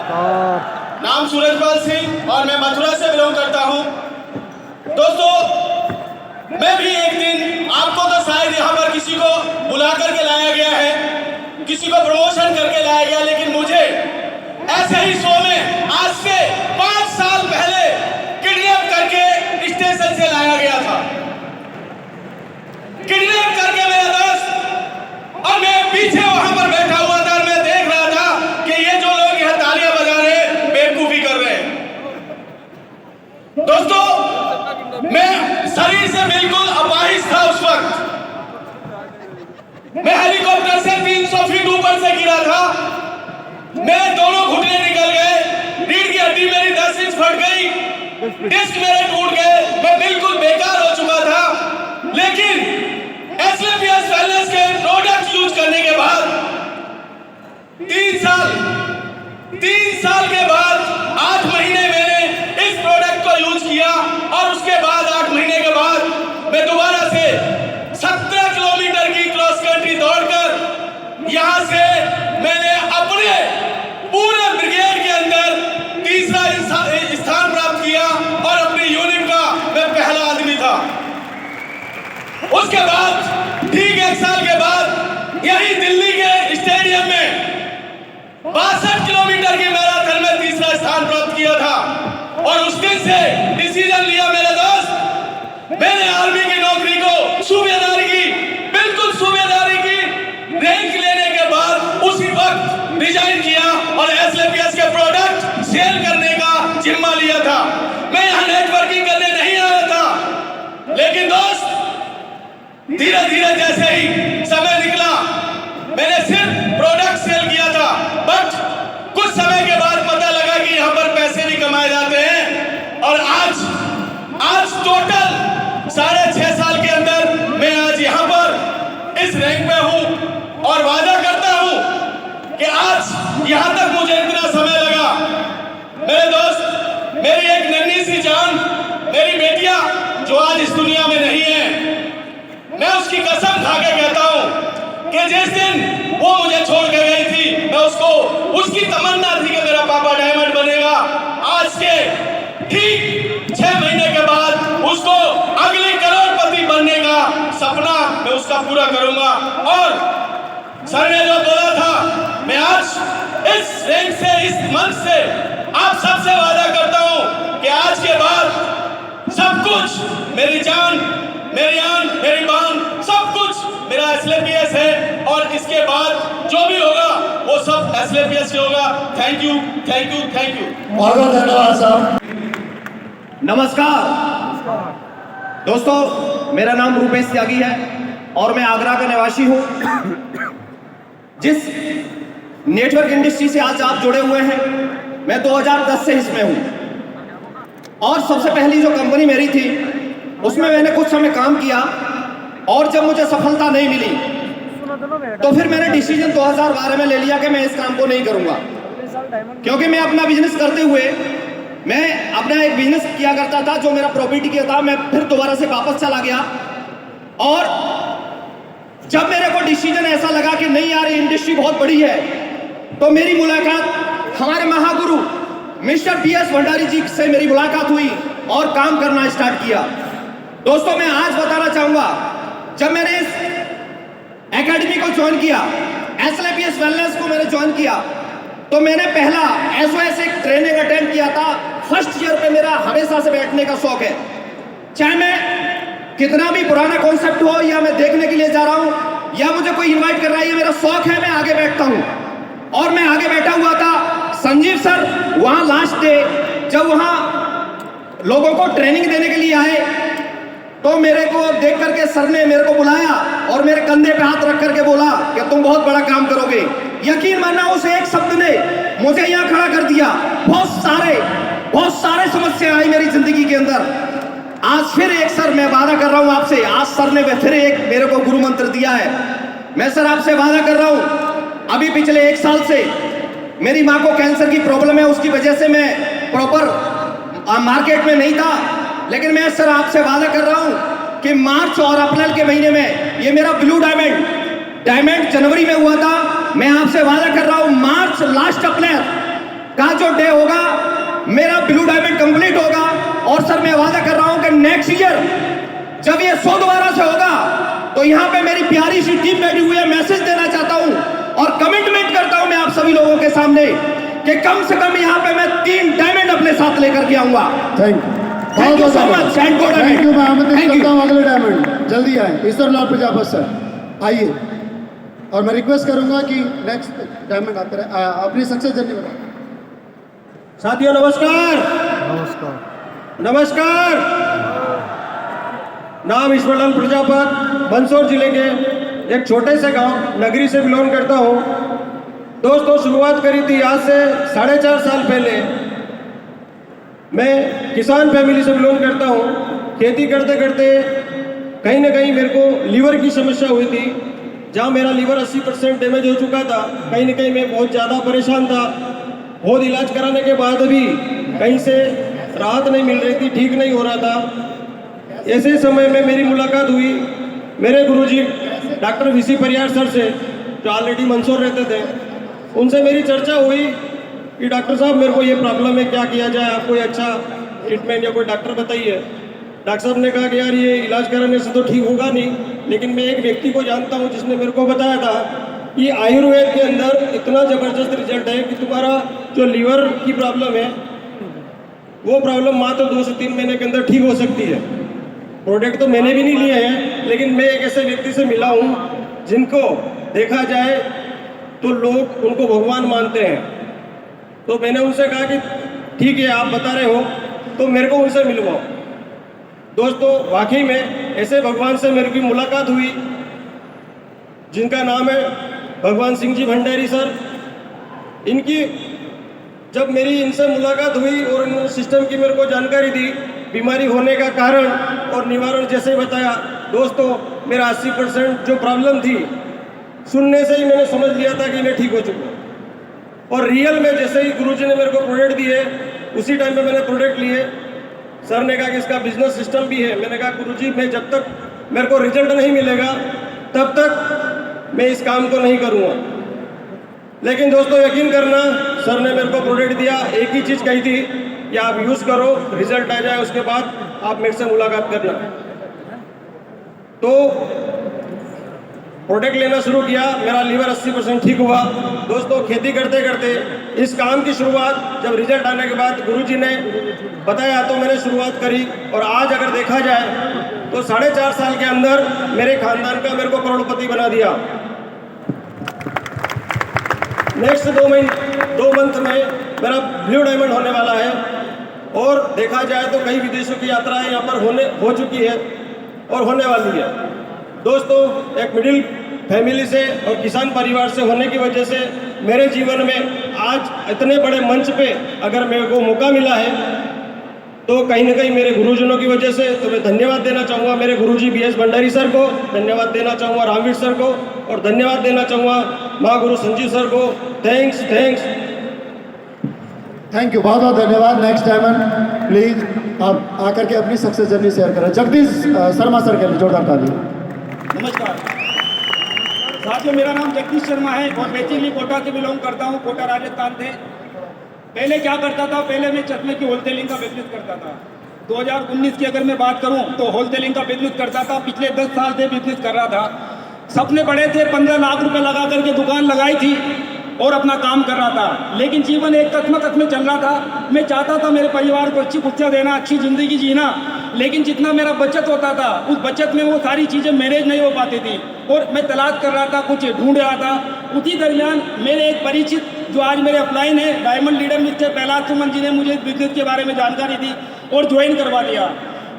नाम सूरजपाल सिंह और मैं मथुरा से बिलोंग करता हूँ। दोस्तों, मैं भी एक दिन, आपको तो शायद यहाँ पर किसी को बुला करके लाया गया है, किसी को प्रमोशन करके लाया गया, लेकिन मुझे ऐसे ही शो में आज से 5 साल पहले किडनैप करके स्टेशन से लाया गया था। किडनैप करके मेरा दोस्त, और मैं पीछे वहां पर बैठा हुआ था और मैं देख रहा था कि ये जो लोग यहाँ तालियां बजा रहे हैं बेवकूफी कर रहे हैं। दोस्तों, मैं शरीर से बिल्कुल अपाहिज था उस वक्त। मैं हेलीकॉप्टर से 300 फीट ऊपर से गिरा था। मेरे दोनों घुटने निकल गए, रीढ़ की हड्डी मेरी 10 इंच फट गई, डिस्क मेरे टूट गए, मैं बिल्कुल बेकार हो चुका था। लेकिन एसलेपीएस वेलनेस के प्रोडक्ट यूज करने के बाद 3 साल के बाद 8 महीने मैंने इस प्रोडक्ट को यूज किया और उसके बाद 8 महीने के बाद मैं दोबारा से 17 किलोमीटर की क्रॉस कंट्री दौड़कर यहां से मैंने अपने पूरे ब्रिगेड के अंदर तीसरा स्थान प्राप्त किया और अपनी यूनिट का मैं पहला आदमी था। उसके बाद ठीक 1 साल के बाद यही दिल्ली के स्टेडियम में 62 किलोमीटर की मैराथन में तीसरा स्थान प्राप्त किया था। और उस दिन से डिसीजन लिया मेरे दोस्त, मैंने आर्मी की नौकरी को सूबेदारी की, बिल्कुल सूबेदारी की रैंक लेने के बाद उसी वक्त रिजाइन किया और एसलेपीएस के प्रोडक्ट सेल करने का जिम्मा लिया था। मैं यहाँ नेटवर्किंग करने नहीं आया था, लेकिन दोस्त धीरे धीरे जैसे ही समय निकला मैंने सिर्फ प्रोडक्ट सेल किया था। बट कुछ समय के बाद पता लगा कि यहाँ पर पैसे भी कमाए जाते हैं और आज टोटल 6.5 साल के अंदर मैं आज यहाँ पर इस रैंक में हूँ और वादा करता हूँ कि आज यहाँ तक मुझे इतना समय लगा। मेरे दोस्त, मेरी एक नन्ही सी जान, मेरी बेटिया जो आज इस दुनिया में नहीं है, मैं उसकी कसम खा के कहता हूँ कि जिस दिन वो मुझे छोड़ के गई थी, मैं उसकी तमन्ना थी कि मेरा पापा डायमंड बनेगा। आज के ठीक 6 महीने के बाद उसको अगली करोड़पति बनने का सपना मैं उसका पूरा करूंगा। और सर ने जो बोला था, मैं आज इस रैंक से, इस मंच से आप सबसे वादा करता हूं कि आज के बाद सब कुछ, मेरी जान, मेरी आन, मेरी बान, सब कुछ मेरा एसलेपीएस है और इसके बाद जो भी होगा वो सब एसलेपीएस से होगा। Thank you, thank you, thank you. बहुत बहुत धन्यवाद साहब। नमस्कार दोस्तों, मेरा नाम रूपेश त्यागी है और मैं आगरा का निवासी हूं। जिस नेटवर्क इंडस्ट्री से आज आप जुड़े हुए हैं, मैं 2010 से इसमें हूं और सबसे पहली जो कंपनी मेरी थी उसमें मैंने कुछ समय काम किया और जब मुझे सफलता नहीं मिली तो फिर मैंने डिसीजन 2012 में ले लिया कि मैं इस काम को नहीं करूंगा, क्योंकि मैं अपना बिजनेस करते हुए मैं अपना एक बिजनेस किया करता था जो मेरा प्रॉपर्टी का था। मैं फिर दोबारा से वापस चला गया और जब मेरे को डिसीजन ऐसा लगा कि नहीं यार, ये इंडस्ट्री बहुत बड़ी है, तो मेरी मुलाकात हमारे महागुरु मिस्टर PS भंडारी जी से मेरी मुलाकात हुई और काम करना स्टार्ट किया। दोस्तों, मैं आज बताना चाहूंगा, जब मैंने इस एकेडमी को ज्वाइन किया, एसलेपीएस वेलनेस को मैंने ज्वाइन किया, तो मैंने पहला SOS एक ट्रेनिंग अटेंड किया था। फर्स्ट ईयर पे मेरा हमेशा से बैठने का शौक है, चाहे मैं कितना भी पुराना कॉन्सेप्ट हो या मैं देखने के लिए जा रहा हूं या मुझे कोई इनवाइट कर रहा है, ये मेरा शौक है, मैं आगे बैठता हूं। और मैं आगे बैठा हुआ था। संजीव सर वहां लास्ट डे जब वहां लोगों को ट्रेनिंग देने के लिए आए तो मेरे को देख करके सर ने मेरे को बुलाया और मेरे कंधे पे हाथ रख करके बोला कि तुम बहुत बड़ा काम करोगे। यकीन मानना, उस एक शब्द ने मुझे यहाँ खड़ा कर दिया। बहुत सारे समस्या आई मेरी जिंदगी के अंदर। आज फिर एक सर, मैं वादा कर रहा हूँ आपसे, आज सर ने फिर एक मेरे को गुरु मंत्र दिया है। मैं सर आपसे वादा कर रहा हूँ, अभी पिछले 1 साल से मेरी माँ को कैंसर की प्रॉब्लम है, उसकी वजह से मैं प्रॉपर मार्केट में नहीं था, लेकिन मैं सर आपसे वादा कर रहा हूं कि मार्च और अप्रैल के महीने में ये मेरा ब्लू डायमंड जनवरी में हुआ था। मैं आपसे वादा कर रहा हूं मार्च लास्ट अप्रैल का डे होगा, मेरा ब्लू डायमंड कंप्लीट होगा। और सर मैं वादा कर रहा हूं कि नेक्स्ट ईयर जब ये 100 दोबारा से होगा तो यहां पे मेरी प्यारी सी टीम बैठी हुई है, मैसेज देना चाहता हूं और कमिटमेंट करता हूं मैं आप सभी लोगों के सामने कि कम से कम यहां पे मैं 3 डायमंड अपने साथ लेकर के आऊंगा। Thank you so much. Thank you. मैं आमंत्रित करता हूं अगले डायमंड जल्दी आए, ईश्वरलाल प्रजापत सर आइए। और मैं रिक्वेस्ट करूंगा कि नेक्स्ट डायमंड आते रहे, अपनी सक्सेस जर्नी बताओ। साथियों नमस्कार। नमस्कार। नाम ईश्वरलाल प्रजापत, मंदसौर जिले के एक छोटे से गांव नगरी से बिलोंग करता हूं। दोस्तों शुरुआत करी थी आज से 4.5 साल पहले। मैं किसान फैमिली से बिलोंग करता हूं। खेती करते करते कहीं ना कहीं मेरे को लीवर की समस्या हुई थी, जहां मेरा लीवर 80% डैमेज हो चुका था। कहीं ना कहीं मैं बहुत ज़्यादा परेशान था। बहुत इलाज कराने के बाद भी कहीं से राहत नहीं मिल रही थी, ठीक नहीं हो रहा था। ऐसे समय में मेरी मुलाकात हुई मेरे गुरुजी डॉक्टर वीसी परियार सर से, जो ऑलरेडी मंदसौर रहते थे। उनसे मेरी चर्चा हुई कि डॉक्टर साहब मेरे को ये प्रॉब्लम है, क्या किया जाए, आप कोई अच्छा ट्रीटमेंट या कोई डॉक्टर बताइए। डॉक्टर साहब ने कहा कि यार ये इलाज कराने से तो ठीक होगा नहीं, लेकिन मैं एक व्यक्ति को जानता हूँ जिसने मेरे को बताया था कि आयुर्वेद के अंदर इतना ज़बरदस्त रिजल्ट है कि तुम्हारा जो लीवर की प्रॉब्लम है वो प्रॉब्लम मात्र 2 से 3 महीने के अंदर ठीक हो सकती है। प्रोडक्ट तो मैंने भी नहीं लिए हैं, लेकिन मैं एक ऐसे व्यक्ति से मिला हूँ जिनको देखा जाए तो लोग उनको भगवान मानते हैं। तो मैंने उनसे कहा कि ठीक है आप बता रहे हो तो मेरे को उनसे मिलवाओ। दोस्तों वाकई में ऐसे भगवान से मेरी मुलाकात हुई जिनका नाम है भगवान सिंह जी भंडारी सर। इनकी जब मेरी इनसे मुलाकात हुई और इन्होंने सिस्टम की मेरे को जानकारी दी, बीमारी होने का कारण और निवारण जैसे बताया, दोस्तों मेरा 80% जो प्रॉब्लम थी सुनने से ही मैंने समझ लिया था कि मैं ठीक हो चुका हूँ। और रियल में जैसे ही गुरुजी ने मेरे को प्रोडक्ट दिए उसी टाइम पे मैंने प्रोडक्ट लिए। सर ने कहा कि इसका बिजनेस सिस्टम भी है। मैंने कहा गुरुजी मैं जब तक मेरे को रिजल्ट नहीं मिलेगा तब तक मैं इस काम को नहीं करूँगा। लेकिन दोस्तों यकीन करना, सर ने मेरे को प्रोडक्ट दिया, एक ही चीज़ कही थी कि आप यूज़ करो, रिजल्ट आ जाए उसके बाद आप मेरे से मुलाकात करना। तो प्रोडक्ट लेना शुरू किया, मेरा लीवर 80% ठीक हुआ। दोस्तों खेती करते करते इस काम की शुरुआत जब रिजल्ट आने के बाद गुरुजी ने बताया तो मैंने शुरुआत करी। और आज अगर देखा जाए तो 4.5 साल के अंदर मेरे खानदान का मेरे को करोड़पति बना दिया। नेक्स्ट 2 मंथ में मेरा ब्लू डायमंड होने वाला है। और देखा जाए तो कई विदेशों की यात्राएं यहाँ पर हो चुकी है और होने वाली है। दोस्तों एक मिडिल फैमिली से और किसान परिवार से होने की वजह से मेरे जीवन में आज इतने बड़े मंच पे अगर मेरे को मौका मिला है तो कहीं ना कहीं मेरे गुरुजनों की वजह से। तो मैं धन्यवाद देना चाहूँगा मेरे गुरुजी BS भंडारी सर को, धन्यवाद देना चाहूँगा रामवीर सर को और धन्यवाद देना चाहूँगा महागुरु संजीव सर को। थैंक्स। थैंक यू, बहुत बहुत धन्यवाद। नेक्स्ट डायमंड प्लीज आप आकर के अपनी सक्सेस जर्नी शेयर करें। जगदीश शर्मा सर के लिए जोरदार ताली। नमस्कार साथियों, मेरा नाम जगदीश शर्मा है और बेसिकली कोटा से बिलोंग करता हूँ। कोटा राजस्थान से। पहले क्या करता था, पहले मैं चश्मे की होलसेलिंग का बिजनेस करता था। 2019 की अगर मैं बात करूँ तो होलसेलिंग का बिजनेस करता था। पिछले 10 साल से बिजनेस कर रहा था। सपने बड़े थे, 15 लाख रुपए लगा करके दुकान लगाई थी और अपना काम कर रहा था। लेकिन जीवन एक कस्मकस में चल रहा था। मैं चाहता था मेरे परिवार को अच्छी शिक्षा देना, अच्छी ज़िंदगी जीना, लेकिन जितना मेरा बचत होता था उस बचत में वो सारी चीज़ें मैनेज नहीं हो पाती थी और मैं तलाश कर रहा था, कुछ ढूंढ रहा था। उसी दरमियान मेरे एक परिचित जो आज मेरे अपलाइन है, diamond leader mister Prahlad Suman ji ने मुझे बिजनेस के बारे में जानकारी दी और ज्वाइन करवा दिया।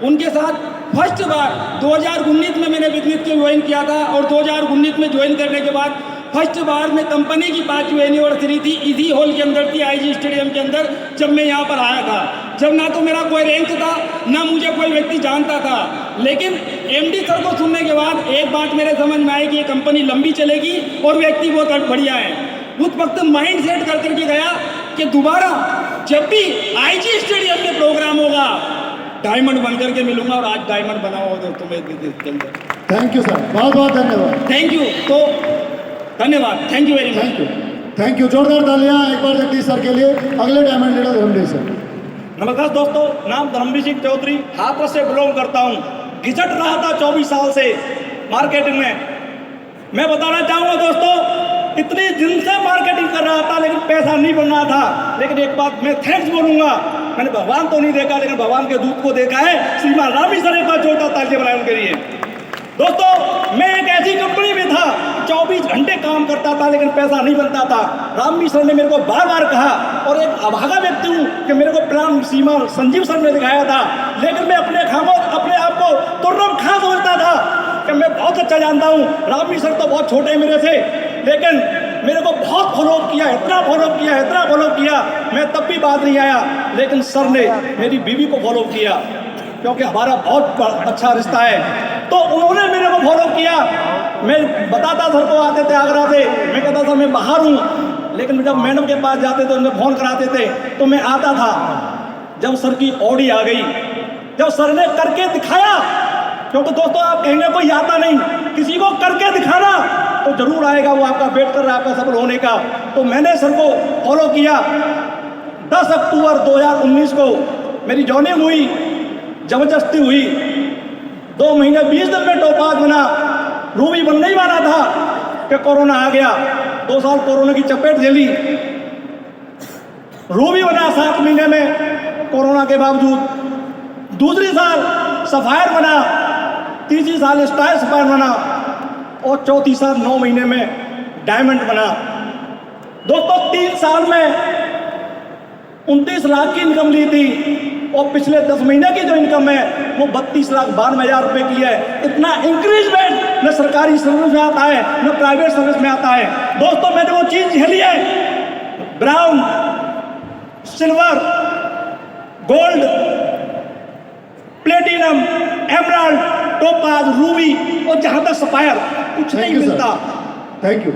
उनके साथ फर्स्ट बार 2019 में मैंने बिजनेस के ज्वाइन किया था और 2019 में ज्वाइन करने के बाद फर्स्ट बार में कंपनी की 5वीं एनिवर्सरी थी, इसी हॉल के अंदर थी, IG स्टेडियम के अंदर, जब मैं यहाँ पर आया था। जब ना तो मेरा कोई रैंक था, ना मुझे कोई व्यक्ति जानता था, लेकिन MD सर को सुनने के बाद एक बात मेरे समझ में आई कि ये कंपनी लंबी चलेगी और व्यक्ति बहुत बढ़िया है। उस वक्त माइंड सेट कर करके गया कि दोबारा जब भी IG स्टेडियम में प्रोग्राम होगा डायमंड बन करके मिलूंगा और आज डायमंड बना हुआ दोस्तों मेरे बिजनेस के अंदर। थैंक यू सर, बहुत बहुत धन्यवाद। Thank you. तो धन्यवाद, thank you very much. Thank you. Thank you, जोरदार तालियां एक बार जगदीश सर के लिए। अगले डायमंड लीडर धर्मवीर सर। नमस्कार दोस्तों, नाम धर्मवीर सिंह चौधरी, हाथरस से बिलोंग करता हूँ। घिसट रहा था 24 साल से मार्केटिंग में। मैं बताना चाहूँगा दोस्तों, इतनी दिन से मार्केटिंग कर रहा था लेकिन पैसा नहीं बन रहा था। लेकिन एक बात मैं थैंक्स बोलूँगा, मैंने भगवान तो नहीं देखा लेकिन भगवान के दूत को देखा है। श्रीमान रामी सर एक बार जोरदार तालियां बनाए उनके लिए। दोस्तों, मैं एक ऐसी कंपनी में था 24 घंटे काम करता था लेकिन पैसा नहीं बनता था। रामी सर ने मेरे को बार बार कहा, और एक अभागा व्यक्ति हूँ कि मेरे को प्लान सीमा संजीव सर ने दिखाया था, लेकिन मैं अपने आप को तुर्रम खां समझता था कि मैं बहुत अच्छा जानता हूँ। रामी सर तो बहुत छोटे मेरे से, लेकिन मेरे को बहुत फॉलो किया, इतना फॉलो किया, मैं तब भी बात नहीं आया। लेकिन सर ने मेरी बीवी को फॉलो किया, क्योंकि हमारा बहुत अच्छा रिश्ता है, तो उन्होंने मेरे को फॉलो किया। मैं बताता सर को, आते थे आगरा से, मैं कहता सर मैं बाहर हूँ, लेकिन जब मैडम के पास जाते थे उन्हें फ़ोन कराते थे तो मैं आता था। जब सर की ऑडी आ गई, जब सर ने करके दिखाया, क्योंकि दोस्तों आप कहेंगे कोई आता नहीं, किसी को करके दिखाना तो जरूर आएगा, वो आपका वेट कर रहा है आपका सफल होने का। तो मैंने सर को फॉलो किया। 10 अक्टूबर 2019 को मेरी जॉइनिंग हुई, जबरदस्ती हुई। 2 महीने 20 दिन में टॉपाज बना। रूबी बनने ही वाला था कि कोरोना आ गया। 2 साल कोरोना की चपेट झेली। रूबी बना 7 महीने में कोरोना के बावजूद। दूसरी साल सफायर बना, तीसरी साल स्टाइल सफायर बना, और चौथी साल 9 महीने में डायमंड बना। दोस्तों 3 साल में 29 लाख की इनकम ली थी, और पिछले 10 महीने की जो इनकम है वो 32,92,000 रुपये की है। इतना इंक्रीजमेंट न सरकारी सर्विस में आता है न प्राइवेट सर्विस में आता है। दोस्तों मैंने वो चीज़ झेली है, brown, silver, gold, platinum, emerald, topaz, Ruby, और जहाँ तक सफायर कुछ नहीं मिलता। Thank you.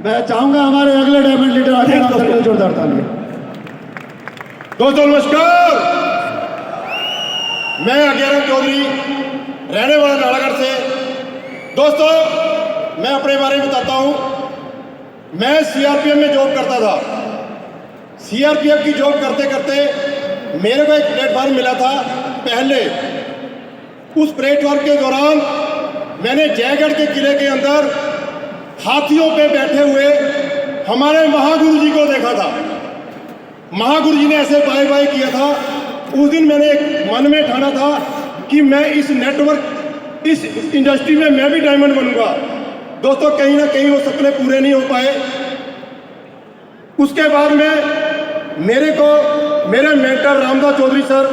मैं चाहूंगा हमारे अगले डायमंड लीडर आगे जोरदार तालियां। दोस्तों नमस्कार, मैं अज्ञान चौधरी, रहने वाला नालागढ़ से। दोस्तों मैं अपने बारे में बताता हूँ। मैं सीआरपीएफ में जॉब करता था। सीआरपीएफ की जॉब करते करते मेरे को एक प्लेटफार्म मिला था पहले। उस प्लेटफार्म के दौरान मैंने जयगढ़ के किले के अंदर हाथियों पे बैठे हुए हमारे महागुरु जी को देखा था। महागुरु जी ने ऐसे बाय बाय किया था। उस दिन मैंने एक मन में ठाना था कि मैं इस नेटवर्क, इस इंडस्ट्री में मैं भी डायमंड बनूंगा। दोस्तों कहीं ना कहीं वो सपने पूरे नहीं हो पाए। उसके बाद में मेरे मेंटर रामदास चौधरी सर,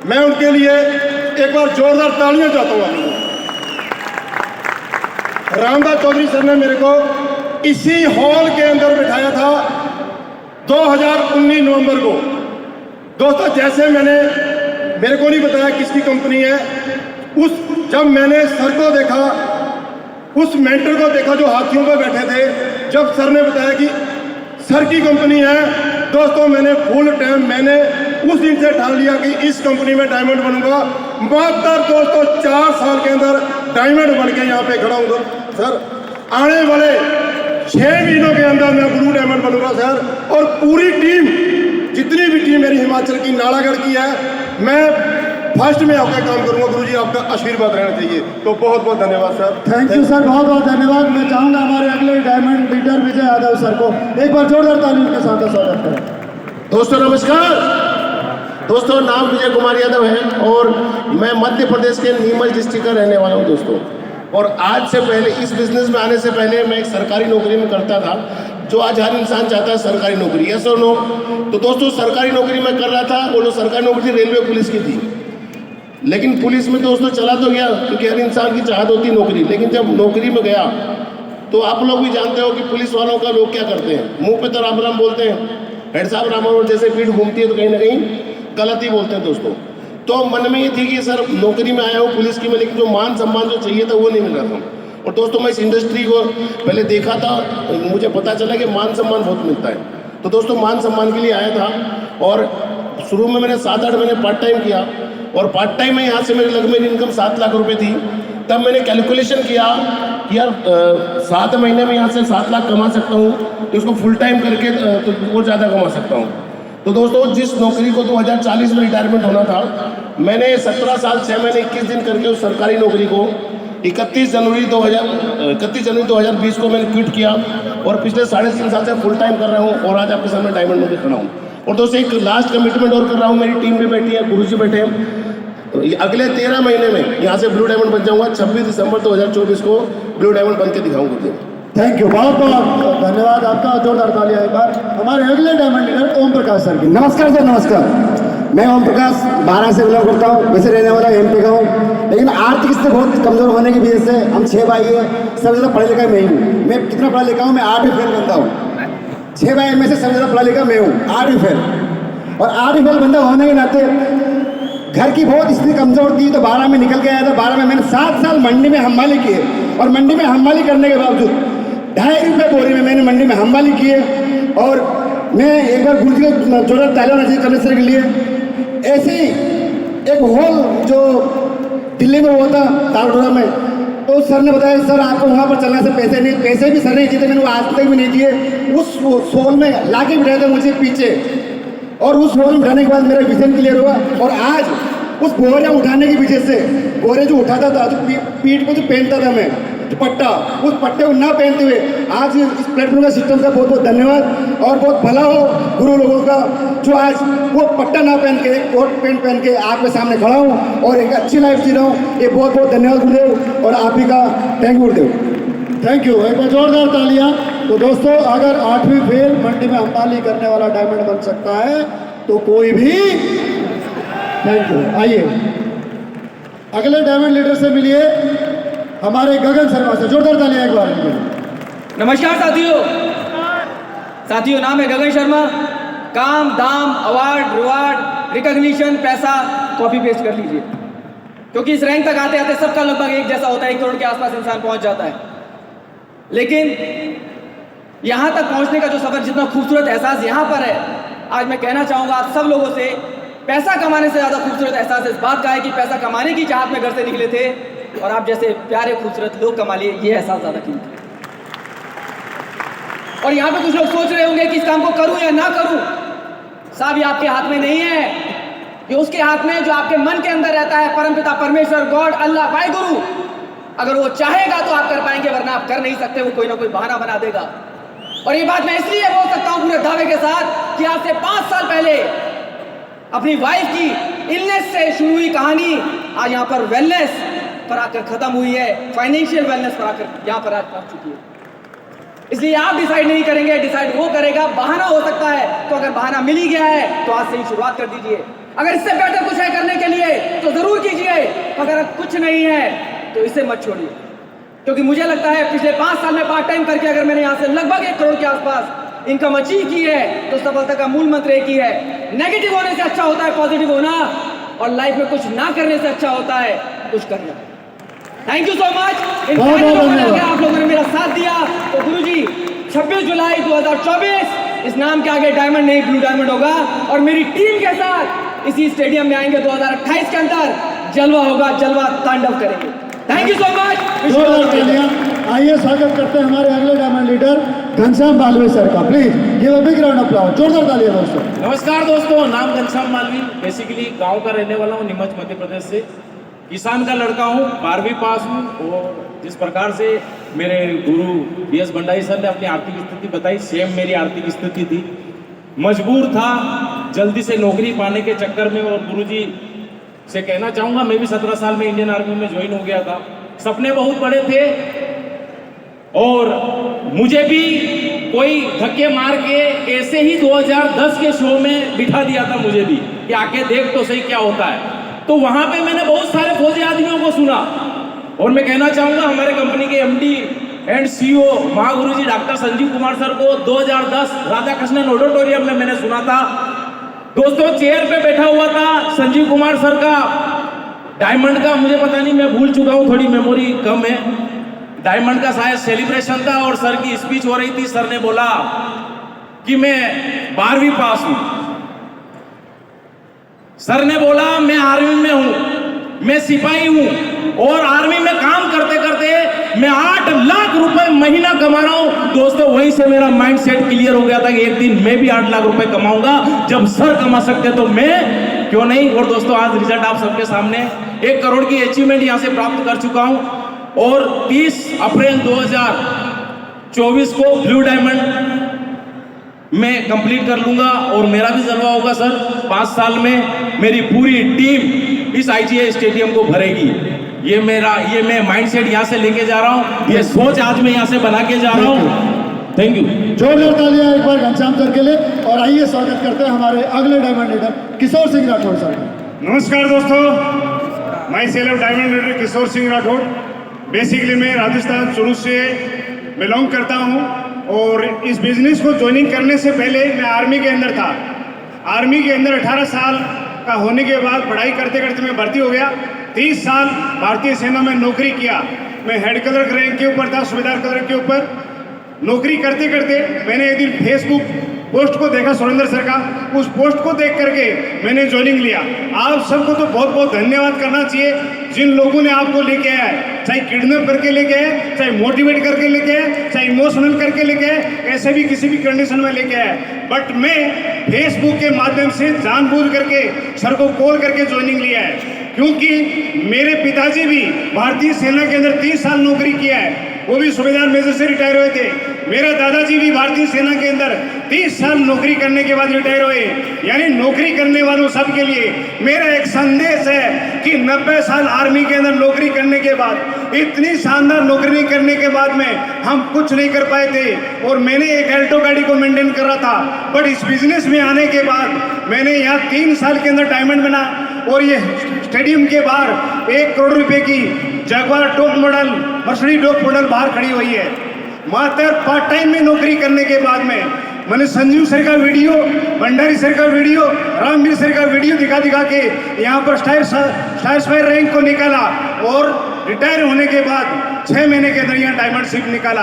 मैं उनके लिए एक बार जोरदार तालियां चाहता हूँ आप लोगों। रामदास चौधरी सर ने मेरे को इसी हॉल के अंदर बिठाया था 2019 नवंबर को। दोस्तों जैसे मेरे को नहीं बताया किसकी कंपनी है। जब मैंने सर को देखा, उस मेंटर को देखा जो हाथियों पर बैठे थे, जब सर ने बताया कि सर की कंपनी है, दोस्तों मैंने फुल टाइम उस दिन से ठान लिया कि इस कंपनी में डायमंड बनूंगा। मात्र दोस्तों 4 साल के अंदर डायमंड बन के यहाँ पे खड़ा हूँ सर। आने वाले 6 महीनों के अंदर मैं ब्लू डायमंड बनूंगा सर। और पूरी टीम, जितनी भी टीम मेरी हिमाचल की, नालागढ़ की है, मैं फर्स्ट में आपका काम करूंगा। गुरुजी आपका आशीर्वाद रहना चाहिए। तो बहुत बहुत धन्यवाद सर। थैंक यू सर, बहुत बहुत धन्यवाद। मैं चाहूंगा हमारे अगले diamond leader Vijay Yadav sir को एक बार जोरदार तालियों के साथ स्वागत करें। दोस्तों नमस्कार। दोस्तों नाम विजय कुमार यादव है और मैं मध्य प्रदेश के नीमच डिस्ट्रिक्ट का रहने वाला हूं दोस्तों। और आज से पहले, इस बिजनेस में आने से पहले मैं एक सरकारी नौकरी में करता था, जो आज हर इंसान चाहता है सरकारी नौकरी, यस और नो। तो दोस्तों सरकारी नौकरी में कर रहा था, वो जो सरकारी नौकरी रेलवे पुलिस की थी। लेकिन पुलिस में दोस्तों चला तो गया, क्योंकि हर इंसान की चाहत होती नौकरी। लेकिन जब नौकरी में गया तो आप लोग भी जानते हो कि पुलिस वालों का लोग क्या करते हैं, मुंह पे तो राम राम बोलते हैं, हेड साहब राम राम, जैसे पीठ घूमती है तो कहीं ना कहीं गलत ही बोलते हैं दोस्तों। तो मन में ये थी कि सर नौकरी में आया हूँ पुलिस की में, लेकिन जो मान सम्मान जो चाहिए था वो नहीं मिल रहा था। और दोस्तों मैं इस इंडस्ट्री को पहले देखा था, मुझे पता चला कि मान सम्मान बहुत मिलता है। तो दोस्तों मान सम्मान के लिए आया था, और शुरू में मैंने 7-8 महीने पार्ट टाइम किया, और पार्ट टाइम में यहाँ से मेरी लगभग इनकम 7 लाख रुपए थी। तब मैंने कैलकुलेशन किया कि यार 7 महीने में यहाँ से 7 लाख कमा सकता हूँ, तो उसको फुल टाइम करके तो और ज़्यादा कमा सकता हूँ। तो दोस्तों, जिस नौकरी को 2040 में रिटायरमेंट होना था, मैंने 17 साल 6 महीने 21 दिन करके उस सरकारी नौकरी को 31 जनवरी 2020 को मैंने क्विट किया और पिछले 3.5 साल से फुल टाइम कर रहा हूँ और आज आपके सामने डायमंड में खड़ा हूँ। और दोस्तों, एक लास्ट कमिटमेंट और कर रहा हूँ, मेरी टीम भी बैठी है, गुरुजी बैठे हैं, तो अगले 13 महीने में यहाँ से ब्लू डायमंड बन जाऊँगा। 26 दिसंबर 2024 को ब्लू डायमंड बन के दिखाऊंगा। थैंक यू, बहुत बहुत धन्यवाद आपका, जोरदार तालियां एक बार हमारे अगले diamond leader Om Prakash sir की। नमस्कार सर, नमस्कार। मैं ओम प्रकाश 12 से बिलोंग करता हूँ, वैसे रहने वाला एमपी का हूँ, लेकिन आर्थिक स्थिति बहुत कमजोर होने की वजह से हम 6 भाई हैं, सबसे ज़्यादा पढ़े लिखा मैं ही हूँ। मैं कितना पढ़ा लिखा हूँ, मैं 8वीं फेल बंदा हूँ। 6 भाई में से सबसे ज़्यादा पढ़ा लिखा मैं हूँ, 8वीं फेल। और 8वीं फेल बंदा होने के नाते घर की बहुत स्थिति कमजोर थी, तो 12 में निकल के आया था। 12 में मैंने 7 साल मंडी में हमवाली किए और मंडी में हमवाली करने के बावजूद 2.5 रुपये बोरी में मैंने मंडी में हमवाली किए। और मैं एक बार गुरुजी को जोरदार तालियां नसीब करने सर के लिए। ऐसे ही एक हॉल जो दिल्ली में हुआ था तालडोरा में, तो सर ने बताया सर आपको वहाँ पर चलने से पैसे भी सर नहीं दिए थे, मैंने वो आज तक भी नहीं दिए। उस हॉल में ला के बिठाए थे मुझे पीछे, और उस बोरे उठाने के बाद मेरा विजन क्लियर हुआ। और आज उस बोरे उठाने की वजह से, बोरे जो उठाता था, जो पीठ पे जो पहनता था मैं दुपट्टा, उस पट्टे को ना पहनते हुए आज इस प्लेटफॉर्म का सिस्टम का बहुत बहुत धन्यवाद। और बहुत भला हो गुरु लोगों का, जो आज वो पट्टा ना पहन के कोट पैंट पहन के आपके सामने खड़ा हूँ और एक अच्छी लाइफ जी रहा हूँ। ये बहुत बहुत धन्यवाद गुरुदेव, और आप ही का thank you Gurudev. Thank you, एक बार जोरदार तालियां। तो दोस्तों, अगर 8वीं फेल मंडी में हमवाली करने वाला डायमंड बन सकता है तो कोई भी। Thank you. आइए अगले डायमंड लीडर से मिलिए, हमारे गगन शर्मा से। जोरदार तालियां एक बार। नमस्कार साथियों, नाम है गगन शर्मा। काम दाम अवार्ड रिवार्ड रिकॉग्निशन पैसा कॉपी पेस्ट कर लीजिए, क्योंकि इस रैंक तक आते आते सबका लगभग एक जैसा होता है, 1 करोड़ के आसपास इंसान पहुंच जाता है। लेकिन यहाँ तक पहुँचने का जो सफर, जितना खूबसूरत एहसास यहाँ पर है, आज मैं कहना चाहूँगा आप सब लोगों से, पैसा कमाने से ज़्यादा खूबसूरत एहसास इस बात का है कि पैसा कमाने की चाहत में घर से निकले थे और आप जैसे प्यारे खूबसूरत लोग कमा लिए, ये एहसास ज़्यादा कीमती है। और यहाँ पे कुछ लोग सोच रहे होंगे कि इस काम को करूँ या ना करूँ। साहब, ये आपके हाथ में नहीं है, ये उसके हाथ में जो आपके मन के अंदर रहता है। परमपिता परमेश्वर, गॉड, अल्लाह, वाहिगुरु, अगर वो चाहेगा तो आप कर पाएंगे, वरना आप कर नहीं सकते, वो कोई ना कोई बहाना बना देगा। और ये बात मैं इसलिए बोल सकता हूँ पूरे दावे के साथ कि आज से 5 साल पहले अपनी वाइफ की इलनेस से शुरू हुई कहानी आज यहाँ पर वेलनेस पर आकर खत्म हुई है, फाइनेंशियल वेलनेस पर आकर यहाँ पर आज पहुँच चुकी है। इसलिए आप डिसाइड नहीं करेंगे, डिसाइड वो करेगा। बहाना हो सकता है, तो अगर बहाना मिल ही गया है तो आज से ही शुरुआत कर दीजिए। अगर इससे बेहतर कुछ है करने के लिए तो जरूर कीजिए, अगर कुछ नहीं है तो इसे मत छोड़िए। क्योंकि मुझे लगता है पिछले 5 साल में पार्ट टाइम करके अगर मैंने यहाँ से लगभग 1 करोड़ के आसपास इनकम अचीव की है, तो सफलता का मूल मंत्र एक ही है, नेगेटिव होने से अच्छा होता है पॉजिटिव होना, और लाइफ में कुछ ना करने से अच्छा होता है कुछ करना। Thank you so much. आप लोगों ने मेरा साथ दिया। तो गुरुजी, 26 जुलाई 2024 इस नाम के आगे डायमंड नहीं ब्लू डायमंड होगा, और मेरी टीम के साथ इसी स्टेडियम में आएंगे 2028 के अंदर। जलवा होगा, जलवा तांडव करेंगे। Thank you so much. आइए स्वागत करते हैं हमारे अगले diamond leader Ghanshyam Malviya sir का। Please give a big round of applause. जोरदार तालियां दोस्तों। नमस्कार दोस्तों, नाम घनश्याम मालवीय, बेसिकली गांव का रहने वाला हूँ, नीमच मध्य प्रदेश से। किसान का लड़का हूँ, 12वीं पास हूँ। और जिस प्रकार से मेरे गुरु BS भंडारी सर ने अपनी आर्थिक स्थिति बताई, सेम मेरी आर्थिक स्थिति थी। मजबूर था जल्दी से नौकरी पाने के चक्कर में, और गुरुजी से कहना चाहूँगा, मैं भी 17 साल में इंडियन आर्मी में ज्वाइन हो गया था। सपने बहुत बड़े थे, और मुझे भी कोई धक्के मार के ऐसे ही 2010 के शो में बिठा दिया था मुझे भी, कि आके देख तो सही क्या होता है। तो वहाँ पे मैंने बहुत सारे फौजी आदमियों को सुना, और मैं कहना चाहूँगा हमारे कंपनी के MD and CEO Mahaguru ji doctor Sanjeev Kumar sir को 2010 राधा कृष्णन ऑडिटोरियम में मैंने सुना था। दोस्तों, चेयर पे बैठा हुआ था संजीव कुमार सर का, डायमंड का मुझे पता नहीं, मैं भूल चुका हूँ, थोड़ी मेमोरी कम है। डायमंड का शायद सेलिब्रेशन था और सर की स्पीच हो रही थी। सर ने बोला कि मैं 12वीं पास हूँ। सर ने बोला मैं आर्मी में हूँ, मैं सिपाही हूँ, और आर्मी में काम करते करते मैं 8 लाख रुपए महीना कमा रहा हूं दोस्तों। वहीं से मेरा माइंड सेट क्लियर हो गया था कि एक दिन मैं भी 8 लाख रुपए कमाऊंगा। जब सर कमा सकते तो मैं क्यों नहीं। और दोस्तों आज रिजल्ट आप सबके सामने, 1 करोड़ की अचीवमेंट यहां से प्राप्त कर चुका हूं और 30 अप्रैल 2024 को ब्लू डायमंड मैं कंप्लीट कर लूंगा और मेरा भी जलवा होगा सर। 5 साल में मेरी पूरी टीम इस IGI स्टेडियम को भरेगी। ये मैं माइंडसेट यहाँ से लेके जा रहा हूँ, ये सोच आज मैं यहाँ से बना के जा रहा हूँ। Thank you. जोरदार तालियां एक बार घनश्याम सर के लिए। और आइए स्वागत करते हैं हमारे अगले diamond leader Kishore Singh Rathore sir का। नमस्कार दोस्तों, my self diamond leader Kishore Singh Rathore. Basically मैं राजस्थान शुरू से बिलोंग करता हूँ और इस बिजनेस को ज्वाइनिंग करने से पहले मैं आर्मी के अंदर था। आर्मी के अंदर 18 साल का होने के बाद पढ़ाई करते करते मैं भर्ती हो गया। 30 साल भारतीय सेना में नौकरी किया। मैं हेड क्लर्क रैंक के ऊपर था, सूबेदार क्लर्क के ऊपर नौकरी करते करते मैंने एक दिन फेसबुक पोस्ट को देखा सुरेंद्र सर का। उस पोस्ट को देख करके मैंने ज्वाइनिंग लिया। आप सबको तो बहुत बहुत धन्यवाद करना चाहिए जिन लोगों ने आपको लेके आया है, चाहे किडनैप करके लेके आए, चाहे मोटिवेट करके लेके आए, चाहे इमोशनल करके लेके आए, ऐसे भी किसी भी कंडीशन में लेके आए। बट मैं फेसबुक के माध्यम से जानबूझ करके सर को कॉल करके ज्वाइनिंग लिया है, क्योंकि मेरे पिताजी भी भारतीय सेना के अंदर 30 साल नौकरी किया है, वो भी सूबेदार मेजर से रिटायर हुए थे। मेरे दादाजी भी भारतीय सेना के अंदर 30 साल नौकरी करने के बाद रिटायर हुए। यानी नौकरी करने वालों सब के लिए मेरा एक संदेश है कि 90 साल आर्मी के अंदर नौकरी करने के बाद, इतनी शानदार नौकरी करने के बाद में हम कुछ नहीं कर पाए थे और मैंने एक एल्टो गाड़ी को मेंटेन कर रहा था। बट इस बिजनेस में आने के बाद मैंने यहाँ 3 साल के अंदर डायमंड बना और ये स्टेडियम के बाहर 1 करोड़ रुपए की Jaguar top model, Mercedes top model बाहर खड़ी हुई है। मात्र पार्ट टाइम में नौकरी करने के बाद में मैंने संजीव सर का वीडियो, भंडारी सर का वीडियो, रामवीर सर का वीडियो दिखा के यहाँ पर स्टार रैंक को निकाला और रिटायर होने के बाद 6 महीने के अंदर यहाँ डायमंड शिप निकाला।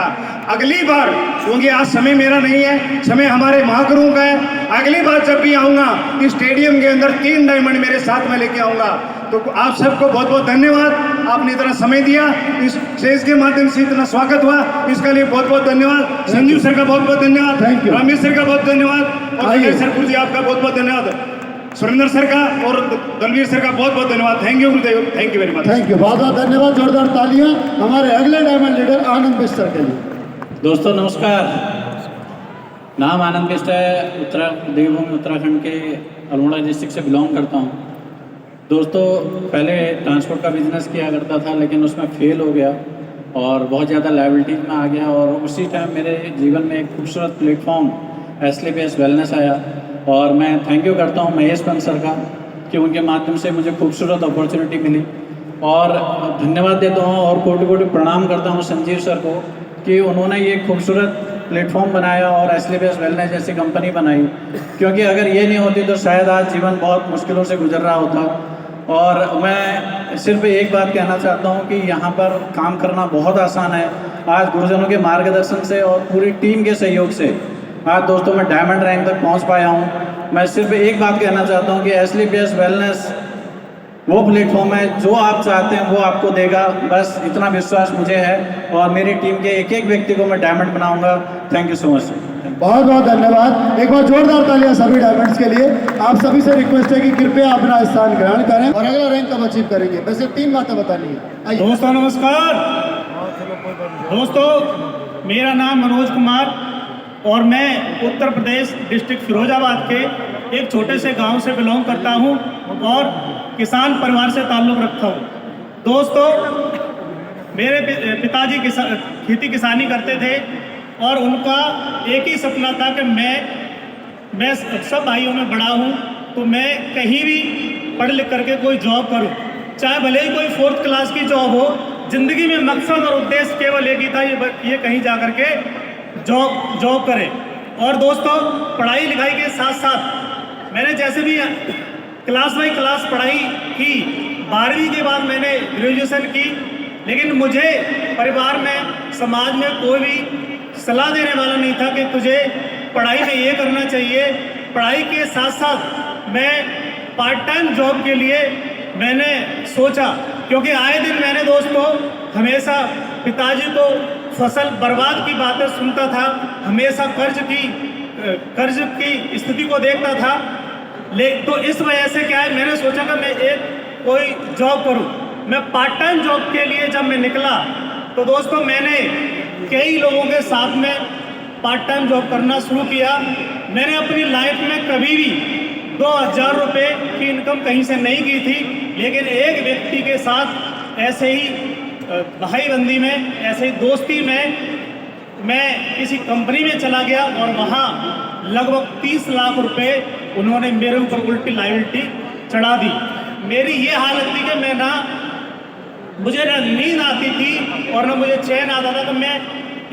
अगली बार, क्योंकि आज समय मेरा नहीं है, समय हमारे महागुरुओं का है, अगली बार जब भी आऊँगा इस स्टेडियम के अंदर 3 डायमंड मेरे साथ में लेके आऊँगा। तो आप सबको बहुत बहुत धन्यवाद, आपने इतना समय दिया, इस स्टेज के माध्यम से इतना स्वागत हुआ, इसके लिए बहुत बहुत धन्यवाद। संजीव सर का बहुत बहुत धन्यवाद, रामेश सर का बहुत धन्यवाद और सर जी आपका बहुत बहुत धन्यवाद, सुरेंद्र सर का और दलवीर सर का बहुत बहुत धन्यवाद। Thank you Gurudev, thank you very much. Thank you, बहुत बहुत धन्यवाद। जोरदार तालियां हमारे अगले डायमंड लीडर आनंद बिष्ट सर के लिए। दोस्तों नमस्कार, नाम आनंद बिष्ट है, देवभूमि उत्तराखंड के अल्मोड़ा डिस्ट्रिक्ट से बिलोंग करता हूँ। दोस्तों पहले ट्रांसपोर्ट का बिजनेस किया करता था, लेकिन उसमें फेल हो गया और बहुत ज़्यादा लायबिलिटीज में आ गया और उसी टाइम मेरे जीवन में एक खूबसूरत प्लेटफॉर्म SLPS वेलनेस आया और मैं थैंक यू करता हूँ महेश पंत सर का कि उनके माध्यम से मुझे खूबसूरत अपॉर्चुनिटी मिली और धन्यवाद देता हूँ और कोटि कोटि प्रणाम करता हूँ संजीव सर को कि उन्होंने ये खूबसूरत प्लेटफॉर्म बनाया और SLPS वेलनेस जैसी कंपनी बनाई, क्योंकि अगर ये नहीं होती तो शायद आज जीवन बहुत मुश्किलों से गुजर रहा होता। और मैं सिर्फ एक बात कहना चाहता हूँ कि यहाँ पर काम करना बहुत आसान है। आज गुरुजनों के मार्गदर्शन से और पूरी टीम के सहयोग से आज दोस्तों मैं डायमंड रैंक तक पहुँच पाया हूँ। मैं सिर्फ एक बात कहना चाहता हूँ कि SLPS वेलनेस वो प्लेटफॉर्म है जो आप चाहते हैं वो आपको देगा, बस इतना विश्वास मुझे है और मेरी टीम के एक एक व्यक्ति को मैं डायमंड बनाऊंगा। Thank you so much. बहुत बहुत धन्यवाद। एक बार जोरदार तालियां सभी डायमंड्स के लिए। आप सभी से रिक्वेस्ट है कि कृपया अपना स्थान ग्रहण करें और अगला रैंक कब अचीव करेंगे, वैसे 3 बातें बतानी है। दोस्तों नमस्कार। दोस्तों मेरा नाम मनोज कुमार और मैं उत्तर प्रदेश डिस्ट्रिक्ट फिरोजाबाद के एक छोटे से गांव से बिलोंग करता हूं और किसान परिवार से ताल्लुक़ रखता हूं। दोस्तों मेरे पिताजी खेती किसानी करते थे और उनका एक ही सपना था कि मैं सब भाइयों में बड़ा हूं तो मैं कहीं भी पढ़ लिख करके कोई जॉब करूं, चाहे भले ही कोई 4th क्लास की जॉब हो। ज़िंदगी में मकसद और उद्देश्य केवल एक ही था, ये कहीं जा कर के जॉब करें। और दोस्तों पढ़ाई लिखाई के साथ साथ मैंने जैसे भी क्लास बाई क्लास पढ़ाई की, 12वीं के बाद मैंने ग्रेजुएशन की, लेकिन मुझे परिवार में समाज में कोई भी सलाह देने वाला नहीं था कि तुझे पढ़ाई में ये करना चाहिए। पढ़ाई के साथ साथ मैं पार्ट टाइम जॉब के लिए मैंने सोचा, क्योंकि आए दिन मैंने दोस्तों हमेशा पिताजी को फसल बर्बाद की बातें सुनता था, हमेशा कर्ज की स्थिति को देखता था। तो इस वजह से क्या है, मैंने सोचा कि मैं एक कोई जॉब करूं। मैं पार्ट टाइम जॉब के लिए जब मैं निकला तो दोस्तों मैंने कई लोगों के साथ में पार्ट टाइम जॉब करना शुरू किया। मैंने अपनी लाइफ में कभी भी 2000 रुपये की इनकम कहीं से नहीं की थी, लेकिन एक व्यक्ति के साथ ऐसे ही भाईबंदी में, ऐसे ही दोस्ती में मैं किसी कंपनी में चला गया और वहाँ लगभग 30 लाख रुपए उन्होंने मेरे ऊपर उल्टी लायबिलिटी चढ़ा दी। मेरी ये हालत थी कि मुझे ना नींद आती थी और ना मुझे चैन आता था। कि मैं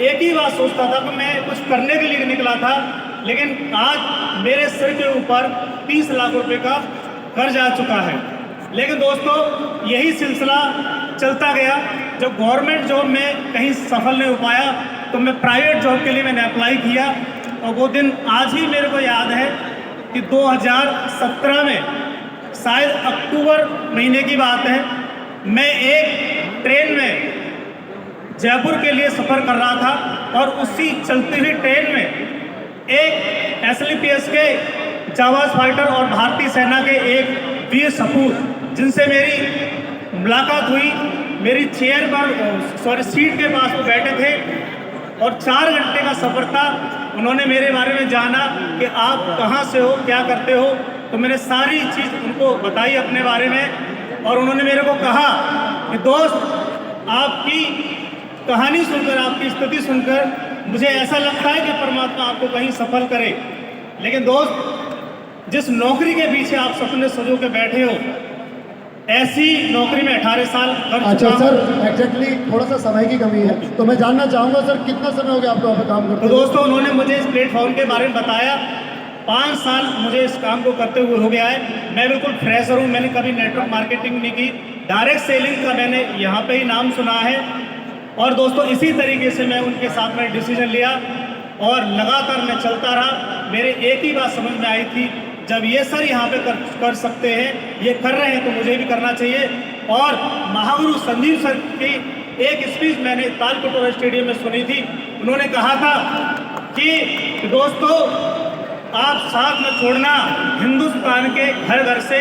एक ही बात सोचता था कि मैं कुछ करने के लिए निकला था, लेकिन आज मेरे सिर के ऊपर 30 लाख रुपए का कर्ज आ चुका है। लेकिन दोस्तों यही सिलसिला चलता गया। जब गवर्नमेंट जॉब में कहीं सफल नहीं हो पाया तो मैं प्राइवेट जॉब के लिए मैंने अप्लाई किया, और वो दिन आज ही मेरे को याद है कि 2017 में शायद अक्टूबर महीने की बात है, मैं एक ट्रेन में जयपुर के लिए सफ़र कर रहा था और उसी चलती हुई ट्रेन में एक SLPS के जाबाज फाइटर और भारतीय सेना के एक वीर सपूत जिनसे मेरी मुलाकात हुई, मेरी चेयर पर सीट के पास वो बैठे थे और 4 घंटे का सफ़र था। उन्होंने मेरे बारे में जाना कि आप कहाँ से हो, क्या करते हो, तो मैंने सारी चीज़ उनको बताई अपने बारे में। और उन्होंने मेरे को कहा कि दोस्त आपकी कहानी सुनकर, आपकी स्थिति सुनकर मुझे ऐसा लगता है कि परमात्मा आपको कहीं सफल करे। लेकिन दोस्त जिस नौकरी के पीछे आप सपने सजो के बैठे हो, ऐसी नौकरी में 18 साल कर चुका। अच्छा सर, एग्जैक्टली थोड़ा सा समय की कमी है तो मैं जानना चाहूँगा सर कितना समय हो गया आपको वहाँ पे काम करते? तो दोस्तों उन्होंने मुझे इस प्लेटफॉर्म के बारे में बताया, 5 साल मुझे इस काम को करते हुए हो गया है। मैं बिल्कुल फ्रेशर हूँ, मैंने कभी नेटवर्क मार्केटिंग नहीं की, डायरेक्ट सेलिंग का मैंने यहाँ पे ही नाम सुना है। और दोस्तों इसी तरीके से मैं उनके साथ में डिसीजन लिया और लगातार मैं चलता रहा। मेरे एक ही बात समझ में आई थी, जब ये सर यहाँ पे कर सकते हैं, ये कर रहे हैं, तो मुझे भी करना चाहिए। और महागुरु संजीव सर की एक स्पीच मैंने तालकटोरा स्टेडियम में सुनी थी। उन्होंने कहा था कि दोस्तों आप साथ में छोड़ना, हिंदुस्तान के घर घर से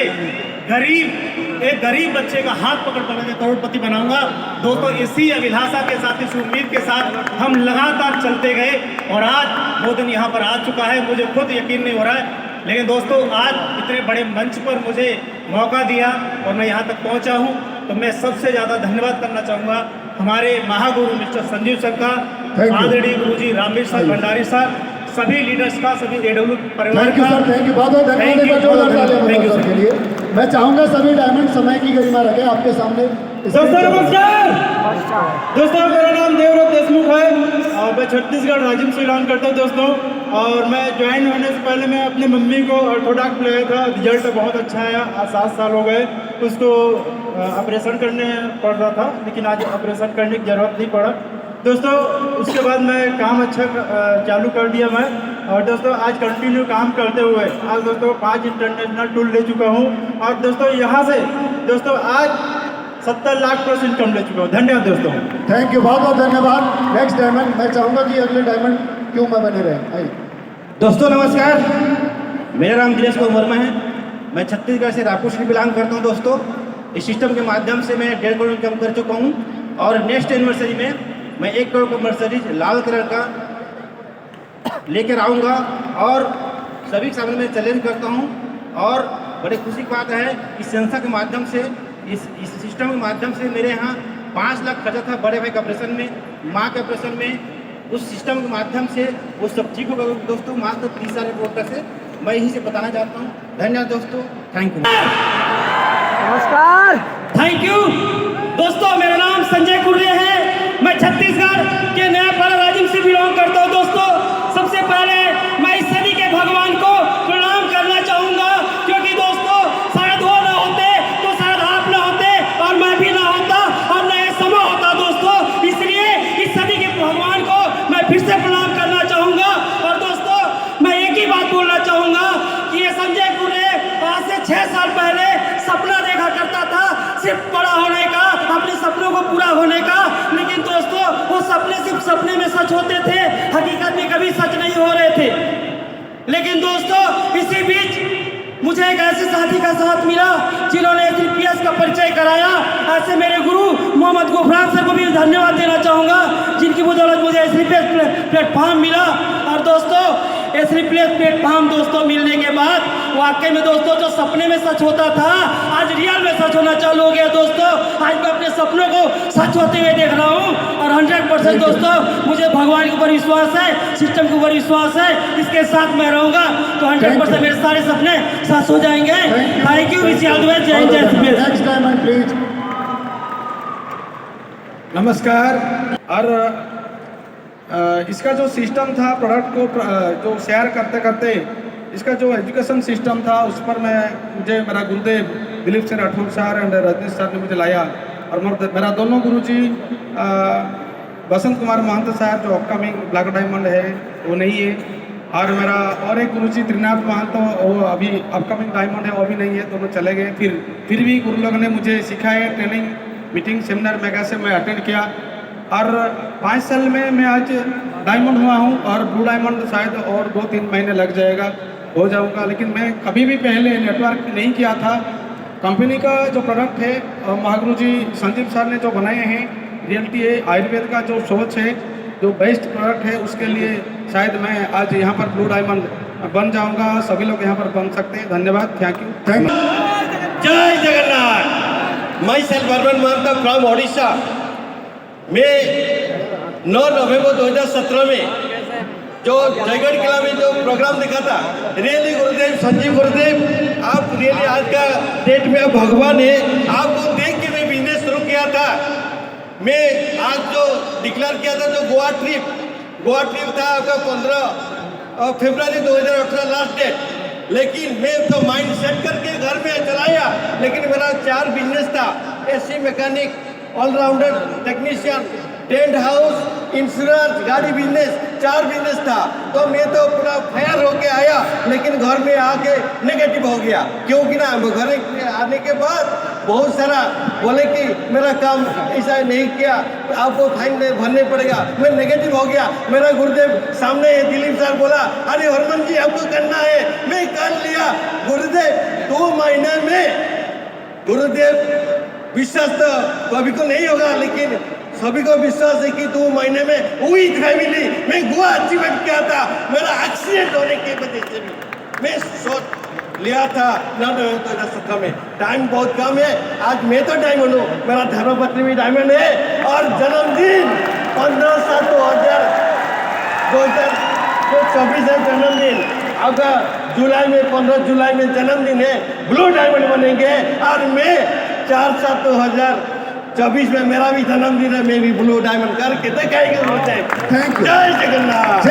एक गरीब बच्चे का हाथ पकड़ के करोड़पति बनाऊंगा। दोस्तों इसी अभिलाषा के साथ, इस उम्मीद के साथ हम लगातार चलते गए और आज वो दिन यहाँ पर आ चुका है। मुझे खुद यकीन नहीं हो रहा है, लेकिन दोस्तों आज इतने बड़े मंच पर मुझे मौका दिया और मैं यहाँ तक पहुँचा हूँ, तो मैं सबसे ज़्यादा धन्यवाद करना चाहूँगा हमारे महागुरु मिस्टर संजीव सर का, आदरणीय गुरुजी रामवीर सर भंडारी सर, सभी लीडर्स का, सभी AW परिवार का। थैंक यू, बहुत बहुत धन्यवाद के लिए। मैं चाहूँगा सभी डायमंड समय की गरिमा रखें आपके सामने। दोस्तों नमस्कार। दोस्तों मेरा नाम देवव्रत देशमुख है और मैं छत्तीसगढ़ राज्य से बिलोंग करता हूँ दोस्तों। और मैं ज्वाइन होने से पहले मैं अपनी मम्मी को ऑर्थोडॉक्स लगाया था, रिजल्ट बहुत अच्छा आया। आज 7 साल हो गए, उसको ऑपरेशन करने पड़ रहा था, लेकिन आज ऑपरेशन करने की ज़रूरत नहीं पड़ा दोस्तों। उसके बाद मैं काम अच्छा चालू कर दिया मैं, और दोस्तों आज कंटिन्यू काम करते हुए आज दोस्तों 5 इंटरनेशनल टूर ले चुका हूँ। और दोस्तों यहाँ से दोस्तों आज 70 लाख प्लस इनकम ले चुका हूँ। धन्यवाद दोस्तों। थैंक यू, बहुत बहुत धन्यवाद। नेक्स्ट डायमंड, मैं चाहूँगा कि अगले डायमंड क्यों में बने रहे। आइए दोस्तों नमस्कार, मेरा नाम दिनेश वर्मा है। मैं छत्तीसगढ़ से रायपुर से बिलोंग करता हूँ दोस्तों। इस सिस्टम के माध्यम से मैं 1.5 करोड़ इनकम कर चुका हूँ और नेक्स्ट एनिवर्सरी में मैं 1 करोड़ का मर्सिडीज लाल कलर का लेकर आऊँगा और सभी के सामने मैं चैलेंज करता हूँ। और बड़ी खुशी की बात है कि संस्था के माध्यम से, इस सिस्टम के माध्यम से मेरे यहाँ 5 लाख खर्चा था बड़े भाई के ऑपरेशन में, माँ के ऑपरेशन में। उस सिस्टम के माध्यम से वो सब ठीक होगा दोस्तों, मात्र 30,000 रिपोर्टर से मैं यही से बताना चाहता हूँ। धन्यवाद दोस्तों, थैंक यू। नमस्कार, थैंक यू दोस्तों। मेरा नाम संजय कुर्रे है, मैं छत्तीसगढ़ के नयापाड़ा राज्य से बिलोंग करता हूँ दोस्तों। सबसे पहले मैं इस सदी के भगवान को प्रणाम करना चाहूँगा, क्योंकि दोस्तों शायद वो ना होते तो शायद आप ना होते और मैं भी ना होता और न ये समय होता दोस्तों। इसलिए इस सदी के भगवान को मैं फिर से प्रणाम करना चाहूँगा। और दोस्तों मैं एक ही बात बोलना चाहूँगा कि ये संजय कुर्रे आज से 6 साल पहले सपना देखा करता था सपने सिर्फ सपने में सच होते थे, हकीकत में कभी सच नहीं हो रहे थे। लेकिन दोस्तों इसी बीच मुझे एक ऐसे साथी का साथ मिला जिन्होंने SCPS का परिचय कराया। ऐसे मेरे गुरु मोहम्मद गुफरान सर को भी धन्यवाद देना चाहूँगा, जिनकी बदौलत मुझे SCPS प्लेटफॉर्म मिला। और दोस्तों SCPS प्लेटफॉर्म दोस्तों मिलने के बाद वाकई में दोस्तों जो सपने में सच होता था आज रियल में सच होना चालू हो गया। दोस्तों आज मैं अपने सपनों को सच होते हुए देख रहा हूँ और 100% दोस्तों मुझे भगवान के ऊपर विश्वास है, सिस्टम के ऊपर विश्वास है, इसके साथ मैं रहूँगा तो 100% मेरे सारे सपने सच हो जाएंगे। Thank you, wish you all the best. जय हिंद, जय SCPS। Next diamond please. नमस्कार। और इसका जो सिस्टम था प्रोडक्ट को जो शेयर करते करते इसका जो एजुकेशन सिस्टम था उस पर मुझे मेरा गुरुदेव Dilip Singh Rathore sir and Rajneesh sir ने मुझे लाया। और मेरा दोनों गुरुजी बसंत कुमार महंत साहब जो अपकमिंग ब्लैक डायमंड है वो नहीं है, और मेरा और एक गुरुजी त्रिनाथ महंत वो अभी अपकमिंग डायमंड है, वो भी नहीं है, दोनों चले गए। फिर भी गुरु लोगों ने मुझे सिखाया, ट्रेनिंग मीटिंग सेमिनार मेगा से मैं अटेंड किया और 5 साल में मैं आज डायमंड हुआ हूँ और ब्लू डायमंड शायद और 2-3 महीने लग जाएगा, हो जाऊँगा। लेकिन मैं कभी भी पहले नेटवर्क नहीं किया था। कंपनी का जो प्रोडक्ट है महागुरु जी संदीप सर ने जो बनाए हैं, रियलिटी है, आयुर्वेद का जो सोच है, जो बेस्ट प्रोडक्ट है, उसके लिए शायद मैं आज यहाँ पर ब्लू डायमंड बन जाऊँगा। सभी लोग यहाँ पर बन सकते हैं। धन्यवाद, थैंक यू। जय Jagannath. My self Barman Mahant from Odisha. मैं 9 नवंबर 2017 में जो जयगढ़ किला में जो प्रोग्राम देखा था, रियली गुरुदेव संजीव गुरुदेव आप रियली आज का डेट में भगवान है, आपको देख के मैं बिजनेस शुरू किया था। मैं आज जो डिक्लेयर किया था जो गोवा ट्रिप था आपका 15 फरवरी 2018 लास्ट डेट, लेकिन मैं तो माइंड सेट करके घर में चलाया। लेकिन मेरा 4 बिजनेस था, AC mechanic, allrounder technician, tent house, insurance, गाड़ी बिजनेस, 4 बिजनेस था। तो मैं तो पूरा फायर होके आया, लेकिन घर में आके नेगेटिव हो गया। क्योंकि ना घर आने के बाद बहुत सारा बोले कि मेरा काम ऐसा नहीं किया, आपको फाइन भरने पड़ेगा। मैं नेगेटिव हो गया। मेरा गुरुदेव सामने है, दिलीप सर बोला अरे हरमन जी आपको करना है, मैं कर लिया। गुरुदेव 2 महीने में गुरुदेव विश्वास तो कभी को नहीं होगा, लेकिन सभी को विश्वास है कि 2 महीने में वही फैमिली मैं गोवा अचीवमेंट किया था। मेरा एक्सीडेंट होने की वजह से भी मैं सोच लिया था 9 नवंबर 2017 में। टाइम बहुत कम है, आज मैं तो डायमंड हूँ, मेरा धर्मपत्नी भी डायमंड है और जन्मदिन 15/7/2024 है जन्मदिन। आपका जुलाई में 15 जुलाई में जन्मदिन है, ब्लू डायमंड बनेंगे। और मैं 4/7/2024 में मेरा भी जन्मदिन है, मैं भी ब्लू डायमंड करके दिखाएंगे। Thank you. जय जगन्नाथ।